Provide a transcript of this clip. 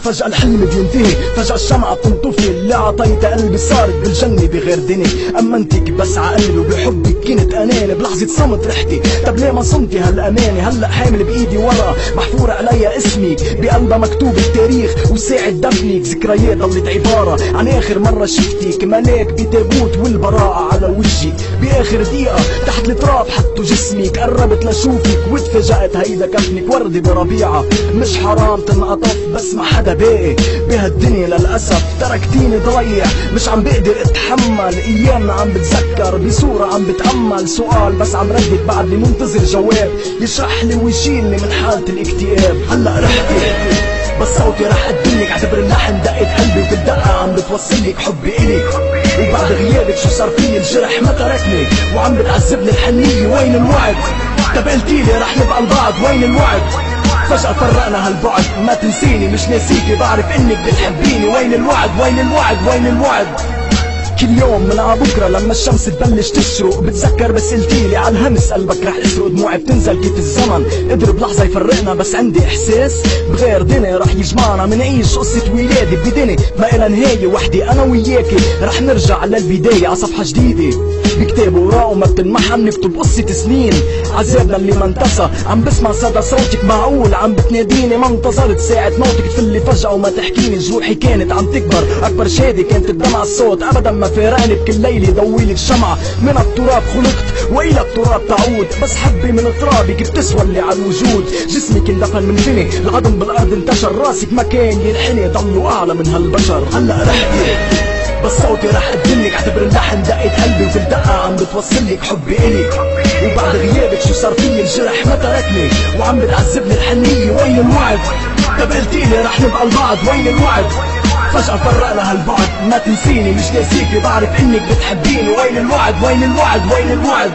فجأة الحلم بينتهي، فجأة الشمعة بتنطفي، اللي عطيت قلبي صارت بالجنة بغير دني. أمنتك بس عقلي وبحبك كنت أناني، بلحظة صمت رحتي طب ليه ما صمتي هالأماني؟ هلأ حامل بإيدي ورا محفور عليا اسمك، بقلبها مكتوب التاريخ وساعة دفنك. ذكريات ضلت عبارة عن آخر مرة شفتك، ملاك بتابوت والبراءة على وجهك. بآخر دقيقة تحت التراب حطوا جسمك، قربت لشوفك واتفاجأت هيدا كفنك. وردي بربيعة مش حرام تنقطف بس ما حدا باقي بهالدنيا للأسف. تركتيني ضايع مش عم بقدر اتحمل، ايامنا عم بتذكر بصورة عم بتأمل. سؤال بس عم ردد بعدني منتظر جواب يشرح لي ويشيلني من حالة الاكتئاب. هلأ رحتي بس صوتي رح اقدملك، اعتبر اللحن دقت قلبي وبالدقة عم بتوصلك حبي إلك. وبعد غيابك شو صار فيي الجرح ما تركني وعم بتعذبني الحنية. وين الوعد؟ طب قلتيلي رح نبقى لبعض، وين الوعد؟ فجأة فرقنا هالبعد، ما تنسيني مش ناسيكي بعرف انك بتحبيني. وين الوعد؟ وين الوعد؟ وين الوعد؟ كل يوم من عبكرة لما الشمس تبلش تشرق بتذكر بس قلتيلي عالهمس قلبك رح يسرق. دموعي بتنزل كيف الزمن قدر بلحظة يفرقنا، بس عندي احساس بغير دنيا رح يجمعنا. منعيش قصة ولادي بدني ما إلها نهاية وحدي انا وياكي، رح نرجع للبداية عصفحة جديدة بكتاب وراء وما بتنمحى. بنكتب قصة سنين عذابنا اللي ما انتسى، عم بسمع صدى صوتك معقول عم بتناديني. ما انتظرت ساعة موتك تفلي فجأة وما تحكيني. جروحي كانت عم تكبر أكبر شادي كانت الدمع الصوت أبدا ما فارقني. بكل ليلة ضويلك شمعة من التراب خلقت وإلى التراب تعود، بس حبي من ترابك بتسوى اللي على الوجود. جسمك اندفن من فيني العظم بالأرض انتشر، راسك ما كان ينحني ضلوا أعلى من هالبشر. هلأ رحتي بس صوتي رح اقدملك، اعتبر اللحن دقت قلبي وبالدقة عم بتوصلك حبي إلك. وبعد غيابك شو صار فيي الجرح ما تركني وعم بتعذبني الحنية. وين الوعد؟ طب قلتيلي رح نبقى لبعض، وين الوعد؟ فجأة فرقنا هالبعد، ما تنسيني مش ناسيكي بعرف انك بتحبيني. وين الوعد؟ وين الوعد؟ وين الوعد؟